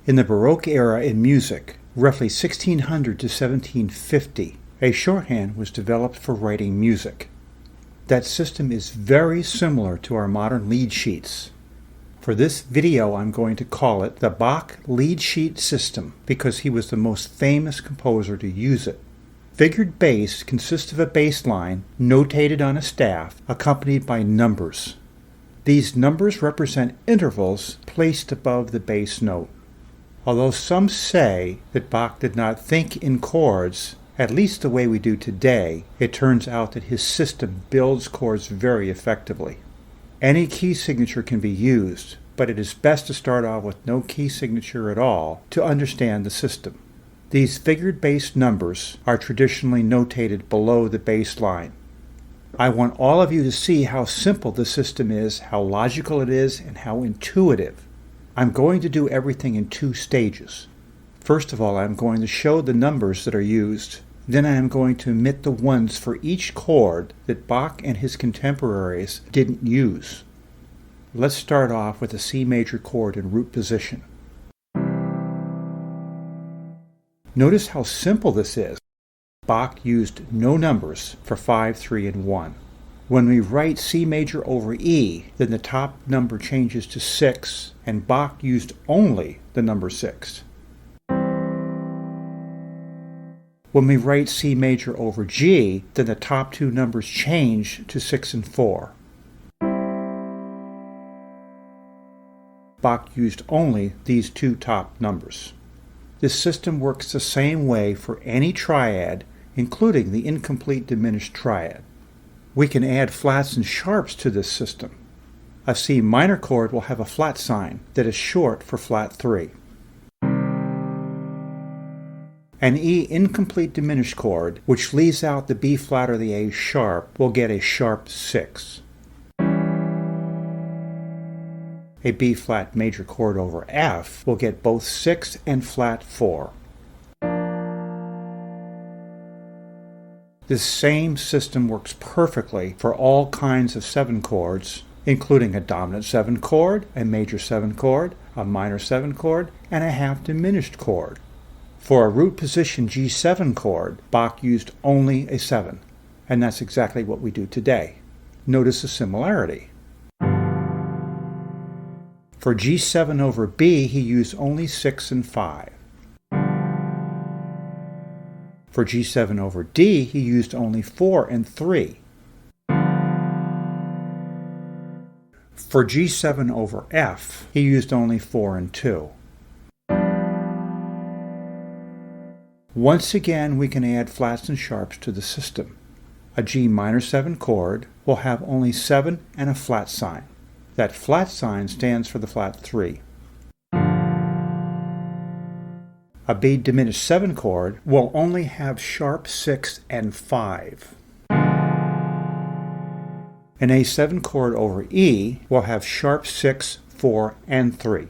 In the Baroque era in music, roughly 1600 to 1750, a shorthand was developed for writing music. That system is very similar to our modern lead sheets. For this video, I'm going to call it the Bach lead sheet system because he was the most famous composer to use it. Figured bass consists of a bass line notated on a staff accompanied by numbers. These numbers represent intervals placed above the bass note. Although some say that Bach did not think in chords, at least the way we do today, it turns out that his system builds chords very effectively. Any key signature can be used, but it is best to start off with no key signature at all to understand the system. These figured bass numbers are traditionally notated below the bass line. I want all of you to see how simple the system is, how logical it is, and how intuitive. I'm going to do everything in two stages. First of all, I'm going to show the numbers that are used. Then I am going to omit the ones for each chord that Bach and his contemporaries didn't use. Let's start off with the C major chord in root position. Notice how simple this is. Bach used no numbers for 5, 3, and 1. When we write C major over E, then the top number changes to 6, and Bach used only the number 6. When we write C major over G, then the top two numbers change to 6 and 4. Bach used only these two top numbers. This system works the same way for any triad, including the incomplete diminished triad. We can add flats and sharps to this system. A C minor chord will have a flat sign that is short for flat 3. An E incomplete diminished chord, which leaves out the B flat or the A sharp, will get a sharp 6. A B flat major chord over F will get both 6 and flat 4. This same system works perfectly for all kinds of 7 chords, including a dominant 7 chord, a major 7 chord, a minor 7 chord, and a half diminished chord. For a root position G7 chord, Bach used only a 7, and that's exactly what we do today. Notice the similarity. For G7 over B, he used only 6 and 5. For G7 over D, he used only 4 and 3. For G7 over F, he used only 4 and 2. Once again, we can add flats and sharps to the system. A G minor 7 chord will have only 7 and a flat sign. That flat sign stands for the flat 3. A B diminished 7 chord will only have sharp 6 and 5. An A7 chord over E will have sharp 6, 4, and 3.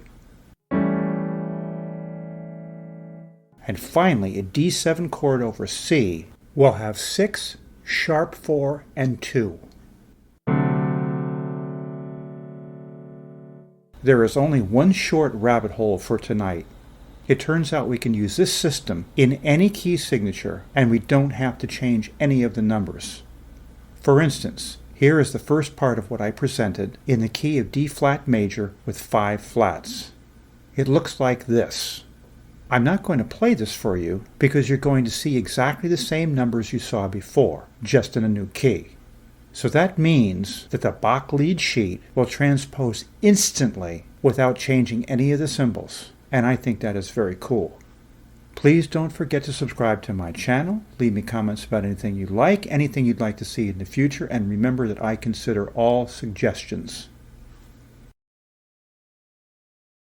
And finally, a D7 chord over C will have 6, sharp 4, and 2. There is only one short rabbit hole for tonight. It turns out we can use this system in any key signature, and we don't have to change any of the numbers. For instance, here is the first part of what I presented in the key of D flat major with 5 flats. It looks like this. I'm not going to play this for you because you're going to see exactly the same numbers you saw before, just in a new key. So that means that the Bach lead sheet will transpose instantly without changing any of the symbols. And I think that is very cool. Please don't forget to subscribe to my channel, leave me comments about anything you like, anything you'd like to see in the future, and remember that I consider all suggestions.